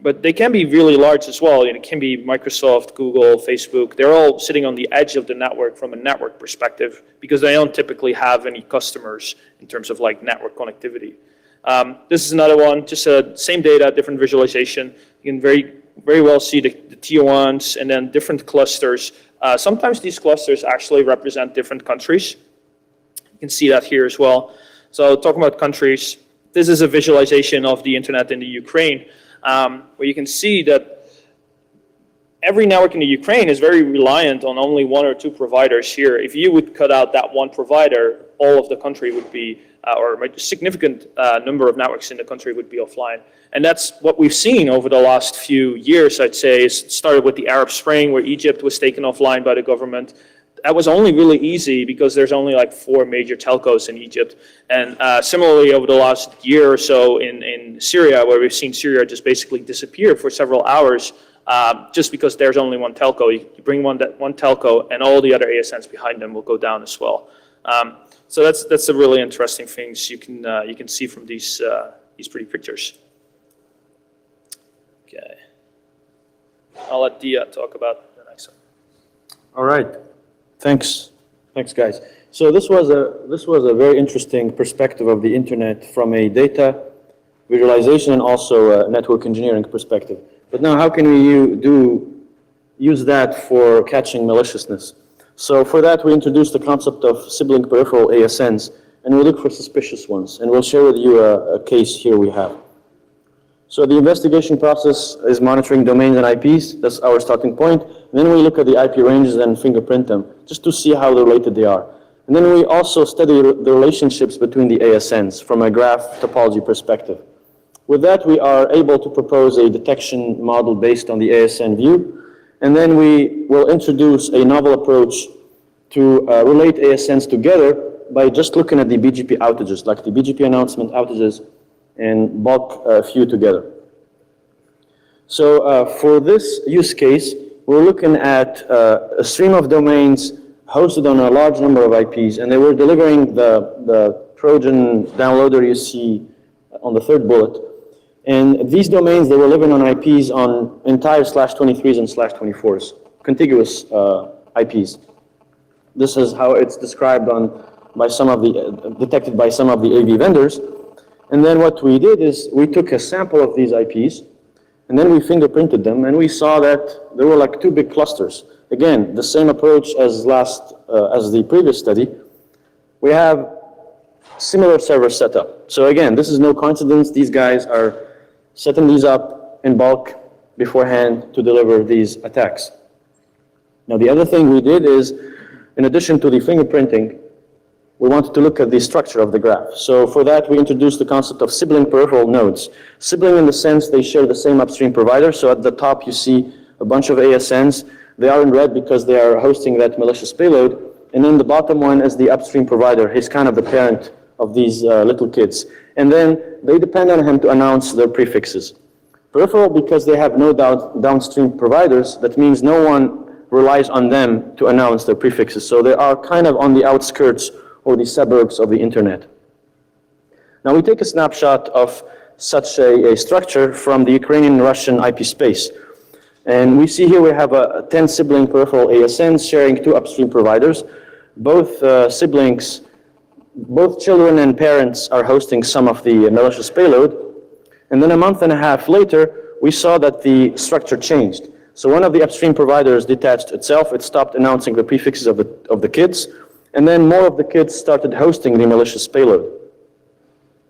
But they can be really large as well. It can be Microsoft, Google, Facebook. They're all sitting on the edge of the network from a network perspective because they don't typically have any customers in terms of like network connectivity. This is another one, just same data, different visualization. You can very well see the tier 1s and then different clusters. Sometimes these clusters actually represent different countries. You can see that here as well. So talking about countries, this is a visualization of the internet in the Ukraine, where you can see that every network in the Ukraine is very reliant on only 1 or 2 providers here. If you would cut out that one provider, all of the country would be, or a significant number of networks in the country would be offline. And that's what we've seen over the last few years, I'd say. It started with the Arab Spring, where Egypt was taken offline by the government. That was only really easy because there's only like 4 major telcos in Egypt. And similarly, over the last year or so in Syria, where we've seen Syria just basically disappear for several hours, just because there's only one telco. You bring one telco, and all the other ASNs behind them will go down as well. So that's a really interesting things you can see from these pretty pictures. Okay, I'll let Dia talk about the next one. All right, thanks guys. So this was a very interesting perspective of the internet from a data visualization and also a network engineering perspective. But now, how can we use that for catching maliciousness? So for that, we introduced the concept of sibling peripheral ASNs, and we look for suspicious ones. And we'll share with you a case here we have. So the investigation process is monitoring domains and IPs. That's our starting point. And then we look at the IP ranges and fingerprint them, just to see how related they are. And then we also study the relationships between the ASNs from a graph topology perspective. With that, we are able to propose a detection model based on the ASN view. And then we will introduce a novel approach to relate ASNs together by just looking at the BGP outages, like the BGP announcement outages and bulk few together. So for this use case, we're looking at a stream of domains hosted on a large number of IPs, and they were delivering the Trojan downloader you see on the third bullet. And these domains, they were living on IPs on entire /23s and /24s, contiguous IPs. This is how it's described by some of the, detected by some of the AV vendors. And then what we did is we took a sample of these IPs, and then we fingerprinted them, and we saw that there were like two big clusters. Again, the same approach as the previous study. We have similar server setup. So again, this is no coincidence. These guys are setting these up in bulk beforehand to deliver these attacks. Now, the other thing we did is, in addition to the fingerprinting, we wanted to look at the structure of the graph. So for that, we introduced the concept of sibling peripheral nodes. Sibling in the sense they share the same upstream provider. So at the top, you see a bunch of ASNs. They are in red because they are hosting that malicious payload. And then the bottom one is the upstream provider. He's kind of the parent of these little kids. And then they depend on him to announce their prefixes. Peripheral because they have no downstream providers. That means no one relies on them to announce their prefixes. So they are kind of on the outskirts or the suburbs of the internet. Now we take a snapshot of such a structure from the Ukrainian-Russian IP space. And we see here we have a 10 sibling peripheral ASNs sharing two upstream providers. Both siblings, both children and parents are hosting some of the malicious payload. And then a month and a half later, we saw that the structure changed. So one of the upstream providers detached itself. It stopped announcing the prefixes of the kids. And then more of the kids started hosting the malicious payload.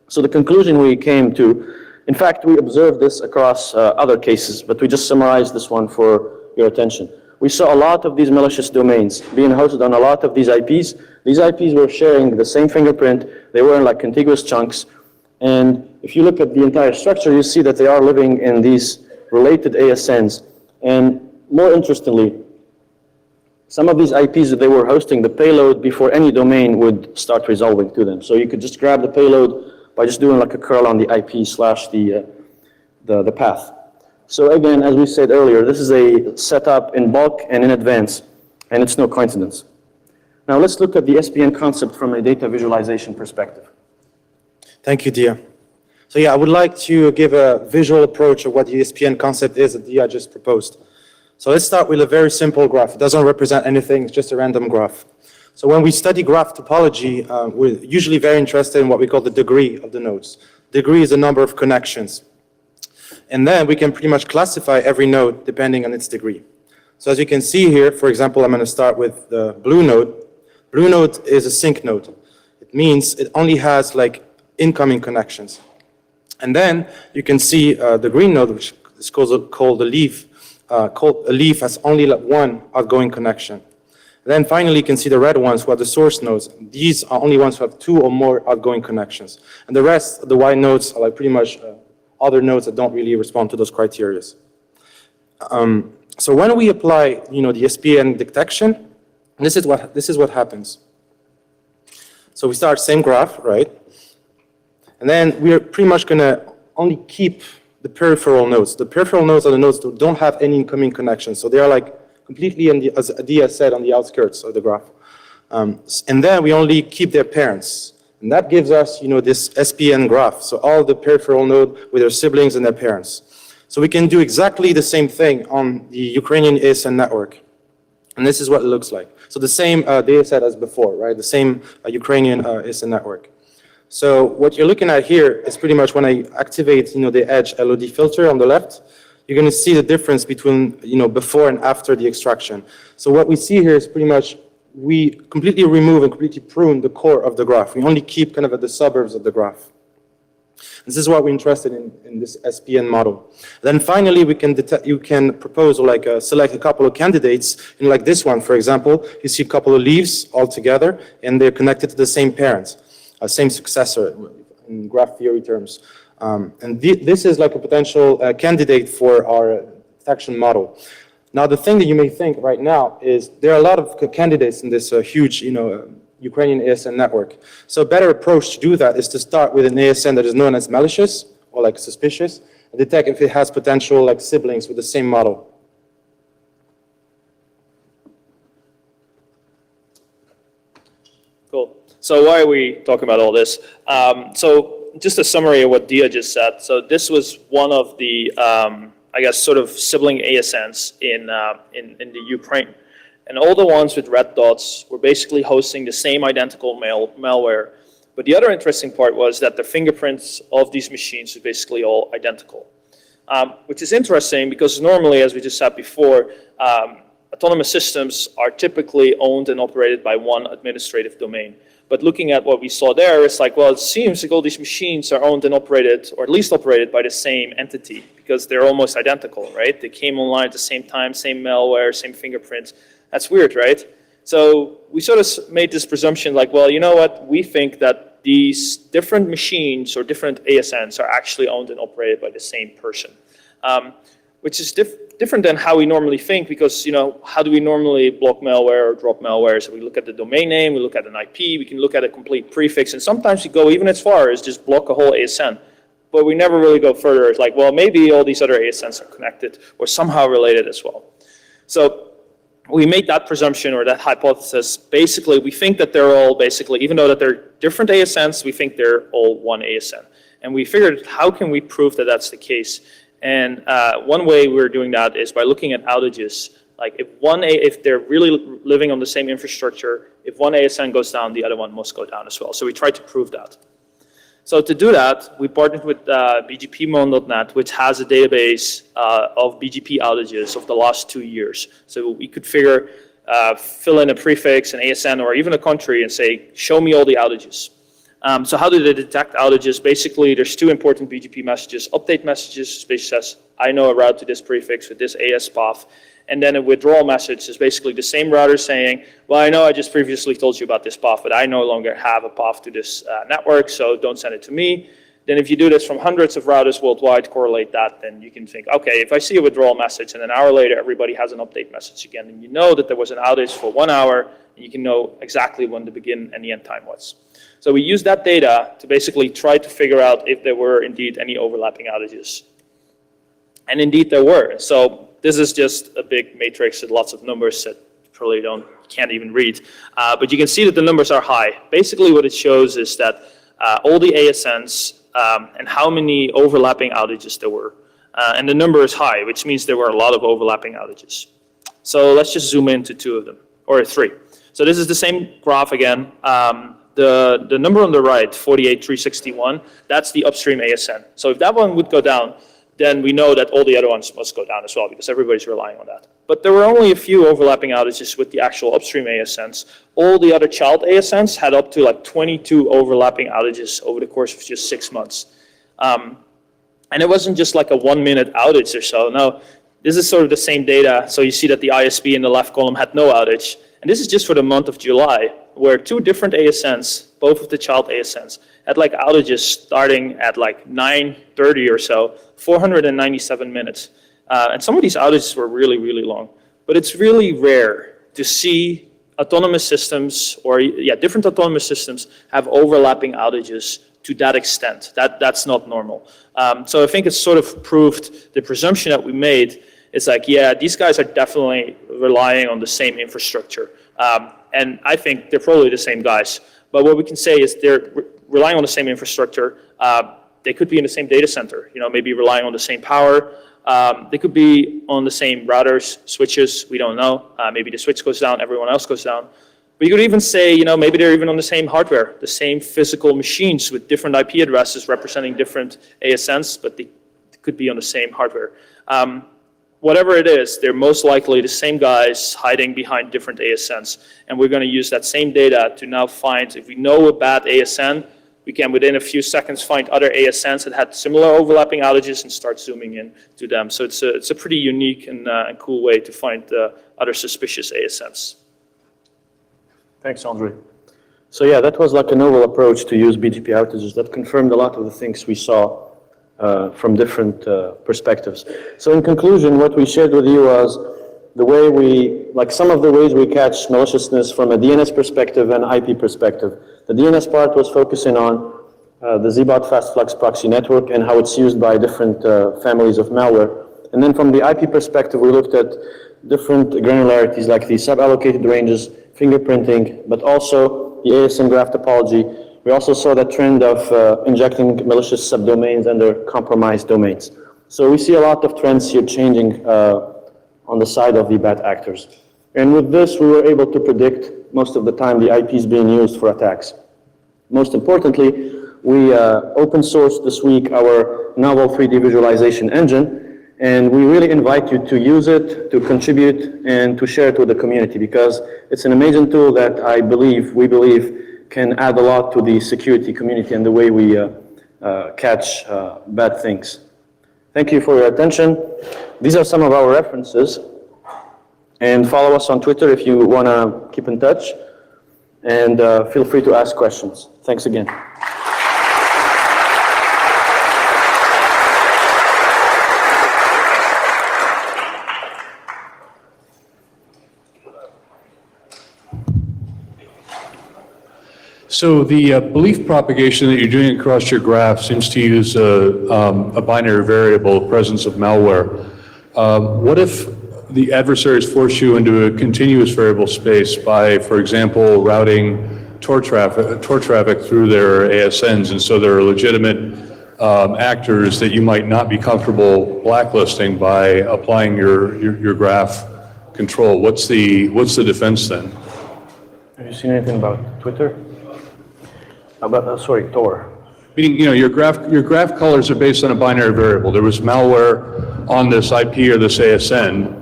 So the conclusion we came to, in fact, we observed this across other cases, but we just summarized this one for your attention. We saw a lot of these malicious domains being hosted on a lot of these IPs. These IPs were sharing the same fingerprint. They were in like contiguous chunks. And if you look at the entire structure, you see that they are living in these related ASNs. And more interestingly, some of these IPs that they were hosting the payload before any domain would start resolving to them. So you could just grab the payload by just doing like a curl on the IP slash the path. So again, as we said earlier, this is a setup in bulk and in advance, and it's no coincidence. Now let's look at the SPN concept from a data visualization perspective. Thank you, Dia. So yeah, I would like to give a visual approach of what the SPN concept is that Dia just proposed. So let's start with a very simple graph. It doesn't represent anything, it's just a random graph. So when we study graph topology, we're usually very interested in what we call the degree of the nodes. Degree is the number of connections. And then we can pretty much classify every node depending on its degree. So as you can see here, for example, I'm going to start with the blue node. Blue node is a sync node. It means it only has like incoming connections. And then you can see the green node, which is called a leaf. A leaf has only like one outgoing connection. Then finally, you can see the red ones who are the source nodes. These are only ones who have two or more outgoing connections. And the rest, the white nodes, are like pretty much other nodes that don't really respond to those criteria. So when we apply, the SPN detection, this is what happens. So we start same graph, right? And then we're pretty much going to only keep the peripheral nodes. The peripheral nodes are the nodes that don't have any incoming connections. So they are like completely, as Dia said, on the outskirts of the graph. And then we only keep their parents. And that gives us, this SPN graph. So all the peripheral node with their siblings and their parents. So we can do exactly the same thing on the Ukrainian ASN network. And this is what it looks like. So the same data set as before, right? The same Ukrainian ASN network. So what you're looking at here is pretty much when I activate, the edge LOD filter on the left, you're going to see the difference between, before and after the extraction. So what we see here is pretty much we completely remove and completely prune the core of the graph. We only keep kind of at the suburbs of the graph. This is what we're interested in this SPN model. Then finally, you can propose or select a couple of candidates, like this one, for example. You see a couple of leaves all together, and they're connected to the same parents. Same successor in graph theory terms. And this is like a potential candidate for our detection model. Now, the thing that you may think right now is there are a lot of candidates in this huge, Ukrainian ASN network. So a better approach to do that is to start with an ASN that is known as malicious or like suspicious, and detect if it has potential like siblings with the same model. Cool. So why are we talking about all this? So just a summary of what Dia just said. So this was one of the, I guess, sort of sibling ASNs in the Ukraine. And all the ones with red dots were basically hosting the same identical malware. But the other interesting part was that the fingerprints of these machines were basically all identical. Which is interesting because normally, as we just said before, autonomous systems are typically owned and operated by one administrative domain. But looking at what we saw there, it's like, well, it seems like all these machines are owned and operated, or at least operated by the same entity, because they're almost identical, right? They came online at the same time, same malware, same fingerprints. That's weird, right? So we sort of made this presumption like, well, you know what? We think that these different machines or different ASNs are actually owned and operated by the same person, which is different than how we normally think, because, you know, how do we normally block malware or drop malware? So we look at the domain name, we look at an IP, we can look at a complete prefix, and sometimes we go even as far as just block a whole ASN. But we never really go further. It's like, well, maybe all these other ASNs are connected or somehow related as well. So we made that presumption or that hypothesis. Basically, we think that they're all basically, even though that they're different ASNs, we think they're all one ASN. And we figured, how can we prove that that's the case? And one way we're doing that is by looking at outages. Like if they're really living on the same infrastructure, if one ASN goes down, the other one must go down as well. So we tried to prove that. So to do that, we partnered with bgpmon.net, which has a database of BGP outages of the last 2 years. So we could fill in a prefix, an ASN, or even a country and say, show me all the outages. So how do they detect outages? Basically, there's two important BGP messages. Update messages basically says, I know a route to this prefix with this AS path. And then a withdrawal message is basically the same router saying, well, I know I just previously told you about this path, but I no longer have a path to this network, so don't send it to me. Then if you do this from hundreds of routers worldwide, correlate that, then you can think, okay, if I see a withdrawal message and an hour later everybody has an update message again, and you know that there was an outage for 1 hour, and you can know exactly when the begin and the end time was. So we used that data to basically try to figure out if there were indeed any overlapping outages. And indeed there were. So this is just a big matrix with lots of numbers that you probably can't even read. But you can see that the numbers are high. Basically what it shows is that all the ASNs and how many overlapping outages there were. And the number is high, which means there were a lot of overlapping outages. So let's just zoom into 2 of them, or 3. So this is the same graph again. The number on the right, 48,361, that's the upstream ASN. So if that one would go down, then we know that all the other ones must go down as well, because everybody's relying on that. But there were only a few overlapping outages with the actual upstream ASNs. All the other child ASNs had up to like 22 overlapping outages over the course of just 6 months. And it wasn't just like a 1-minute outage or so. No, this is sort of the same data. So you see that the ISP in the left column had no outage. And this is just for the month of July, where 2 different ASNs, both of the child ASNs, had like outages starting at like 9:30 or so, 497 minutes. And some of these outages were really, really long. But it's really rare to see autonomous systems, or different autonomous systems have overlapping outages to that extent. That's not normal. So I think it's sort of proved the presumption that we made. It's like, yeah, these guys are definitely relying on the same infrastructure. And I think they're probably the same guys. But what we can say is they're relying on the same infrastructure. They could be in the same data center, maybe relying on the same power. They could be on the same routers, switches, we don't know. Maybe the switch goes down, everyone else goes down. But you could even say, maybe they're even on the same hardware, the same physical machines with different IP addresses representing different ASNs, but they could be on the same hardware. Whatever it is, they're most likely the same guys hiding behind different ASNs. And we're going to use that same data to now find, if we know a bad ASN, we can within a few seconds find other ASNs that had similar overlapping outages and start zooming in to them. So it's a pretty unique and cool way to find other suspicious ASNs. Thanks, Andre. So yeah, that was like a novel approach to use BGP outages that confirmed a lot of the things we saw from different perspectives. So in conclusion, what we shared with you was the way some of the ways we catch maliciousness from a DNS perspective and IP perspective. The DNS part was focusing on the ZBot Fast Flux proxy network and how it's used by different families of malware. And then from the IP perspective, we looked at different granularities like the sub-allocated ranges, fingerprinting, but also the ASN graph topology. We also saw that trend of injecting malicious subdomains under compromised domains. So we see a lot of trends here changing on the side of the bad actors. And with this, we were able to predict most of the time the IPs being used for attacks. Most importantly, we open sourced this week our novel 3D visualization engine, and we really invite you to use it, to contribute, and to share it with the community, because it's an amazing tool that we believe can add a lot to the security community and the way we catch bad things. Thank you for your attention. These are some of our references, and follow us on Twitter if you want to keep in touch, and feel free to ask questions. Thanks again. So the belief propagation that you're doing across your graph seems to use a binary variable, presence of malware. What if the adversaries force you into a continuous variable space by, for example, routing Tor traffic through their ASNs, and so there are legitimate actors that you might not be comfortable blacklisting by applying your graph control? What's the defense then? Have you seen anything about Twitter? Sorry, Tor. Meaning, your graph colors are based on a binary variable. There was malware on this IP or this ASN.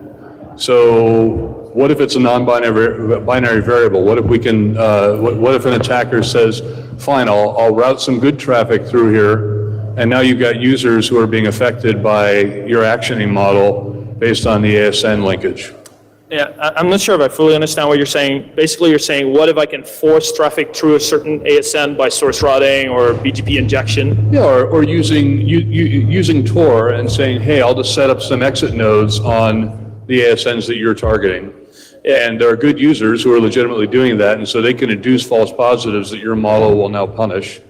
So what if it's a non-binary variable? What if we can? What if an attacker says, "Fine, I'll route some good traffic through here," and now you've got users who are being affected by your actioning model based on the ASN linkage? Yeah, I'm not sure if I fully understand what you're saying. Basically, you're saying, what if I can force traffic through a certain ASN by source routing or BGP injection? Yeah, or using Tor and saying, hey, I'll just set up some exit nodes on the ASNs that you're targeting. And there are good users who are legitimately doing that, and so they can induce false positives that your model will now punish.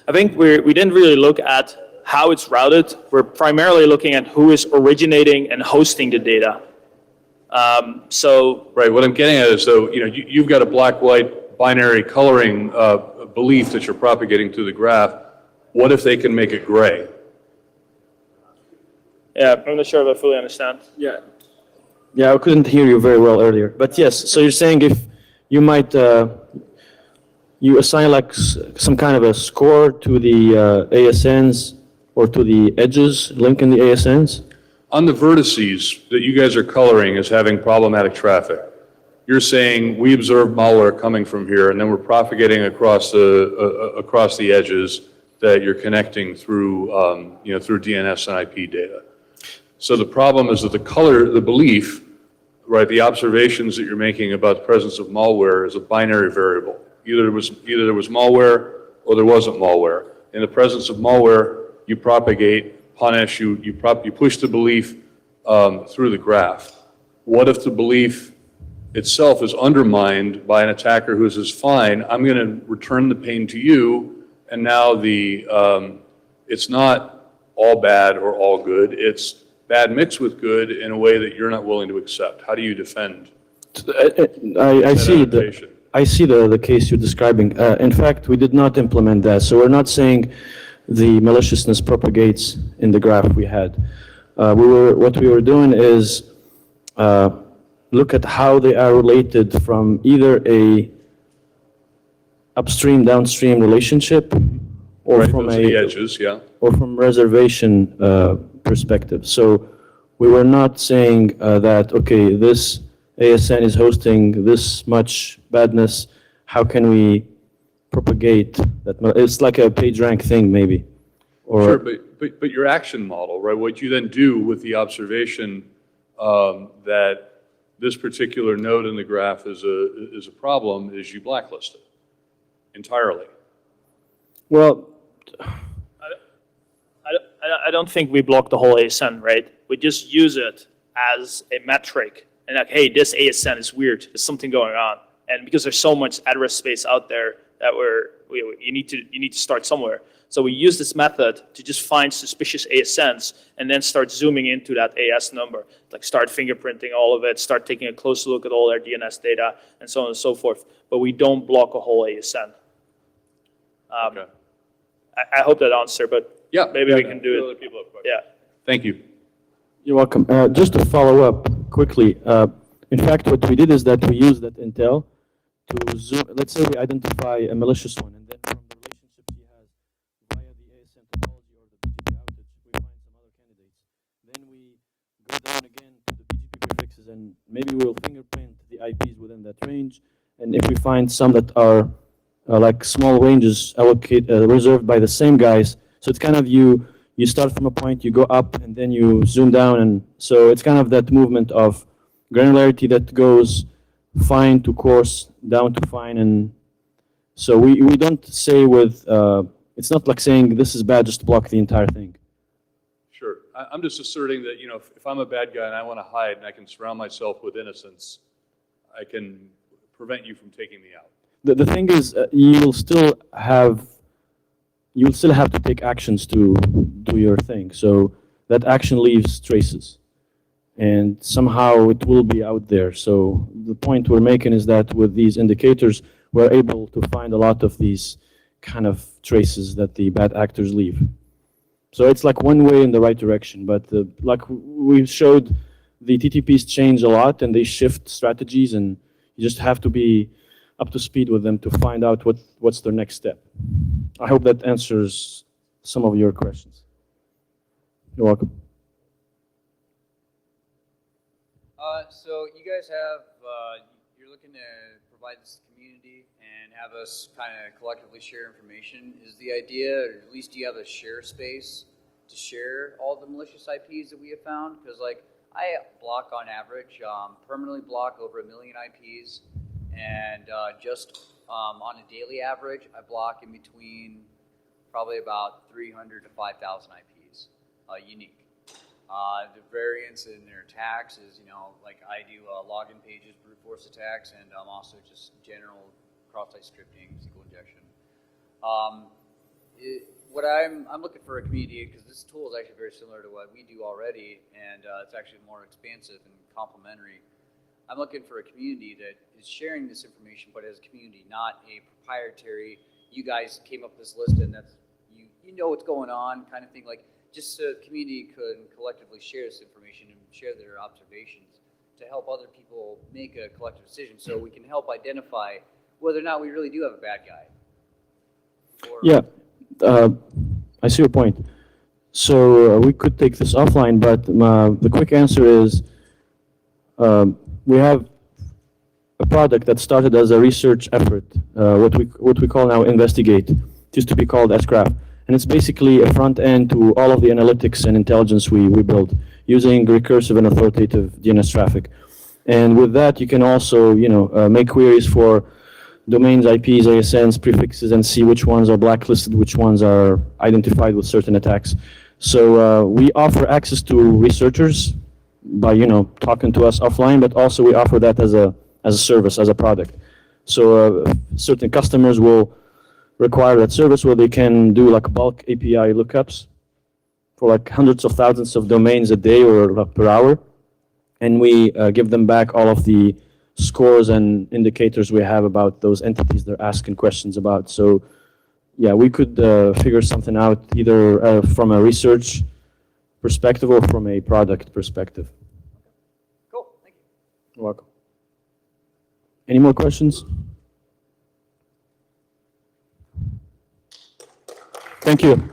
I think we didn't really look at how it's routed. We're primarily looking at who is originating and hosting the data. Right, what I'm getting at is, though, you've got a black-white binary coloring belief that you're propagating through the graph. What if they can make it gray? Yeah, I'm not sure if I fully understand. Yeah, I couldn't hear you very well earlier. But yes, so you're saying if you might, you assign like some kind of a score to the ASNs or to the edges linked in the ASNs? On the vertices that you guys are coloring as having problematic traffic, you're saying we observe malware coming from here, and then we're propagating across the edges that you're connecting through through DNS and IP data. So the problem is that the belief, right, the observations that you're making about the presence of malware is a binary variable. Either there was malware or there wasn't malware. In the presence of malware, you propagate, punish, you push the belief through the graph. What if the belief itself is undermined by an attacker who says, fine, I'm going to return the pain to you, and now it's not all bad or all good, it's bad mixed with good in a way that you're not willing to accept? How do you defend I see adaptation? I see the case you're describing. In fact, we did not implement that, so we're not saying the maliciousness propagates in the graph we had. What we were doing is look at how they are related from either a upstream-downstream relationship or Right, from those are the edges, yeah. or from reservation perspective. So we were not saying that, okay, this ASN is hosting this much badness, how can we propagate that? It's like a PageRank thing, maybe. Or Sure, but your action model, right? What you then do with the observation that this particular node in the graph is a problem is you blacklist it entirely. well, I don't think we block the whole ASN, right? We just use it as a metric and like, hey, this ASN is weird. There's something going on. And because there's so much address space out there, that you need to start somewhere. So we use this method to just find suspicious ASNs and then start zooming into that AS number, like start fingerprinting all of it, start taking a close look at all their DNS data, and so on and so forth. But we don't block a whole ASN. Okay. I hope that answered, but Yeah, maybe we can do Other it. people have questions. Yeah. Thank you. You're welcome. Just to follow up quickly, in fact, what we did is that we used that intel to zoom. Let's say we identify a malicious one, and then from the relationships he has via the ASN topology or the BGP outage, we find some other candidates. Then we go down again to the BGP prefixes, and maybe we'll fingerprint the IPs within that range. And if we find some that are like small ranges reserved by the same guys, so it's kind of you start from a point, you go up, and then you zoom down, and so it's kind of that movement of granularity that goes fine to coarse, down to fine, and so we don't say with, it's not like saying this is bad, just block the entire thing. Sure. I'm just asserting that, you know, if I'm a bad guy and I want to hide and I can surround myself with innocence, I can prevent you from taking me out. The thing is, you'll still have to take actions to do your thing, so that action leaves traces. And somehow it will be out there. So the point we're making is that with these indicators, we're able to find a lot of these kind of traces that the bad actors leave. So it's like one way in the right direction, but like we showed, the TTPs change a lot and they shift strategies, and you just have to be up to speed with them to find out what's their next step. I hope that answers some of your questions. You're welcome. So you guys have, you're looking to provide this community and have us kind of collectively share information. Is the idea, or at least do you have a share space to share all the malicious IPs that we have found? Because like I block on average, permanently block over 1 million IPs, and just on a daily average, I block in between probably about 300 to 5,000 IPs, unique. The variance in their attacks is, you know, like I do login pages, brute force attacks, and also just general cross-site scripting, SQL injection. What I'm looking for a community, because this tool is actually very similar to what we do already, and it's actually more expansive and complementary. I'm looking for a community that is sharing this information, but as a community, not a proprietary, you guys came up with this list and that's, you know what's going on kind of thing. Like, just so the community could collectively share this information and share their observations to help other people make a collective decision, so we can help identify whether or not we really do have a bad guy. Or Yeah, I see your point. So we could take this offline, but the quick answer is we have a product that started as a research effort, what we call now Investigate. It used to be called SCRAF. And it's basically a front end to all of the analytics and intelligence we build using recursive and authoritative DNS traffic. And with that, you can also, you know, make queries for domains, IPs, ASNs, prefixes, and see which ones are blacklisted, which ones are identified with certain attacks. So we offer access to researchers by, you know, talking to us offline, but also we offer that as a service, as a product. So certain customers will require that service where they can do like bulk API lookups for like hundreds of thousands of domains a day or like per hour. And we give them back all of the scores and indicators we have about those entities they're asking questions about. So yeah, we could figure something out either from a research perspective or from a product perspective. cool, thank you. You're welcome. Any more questions? Thank you.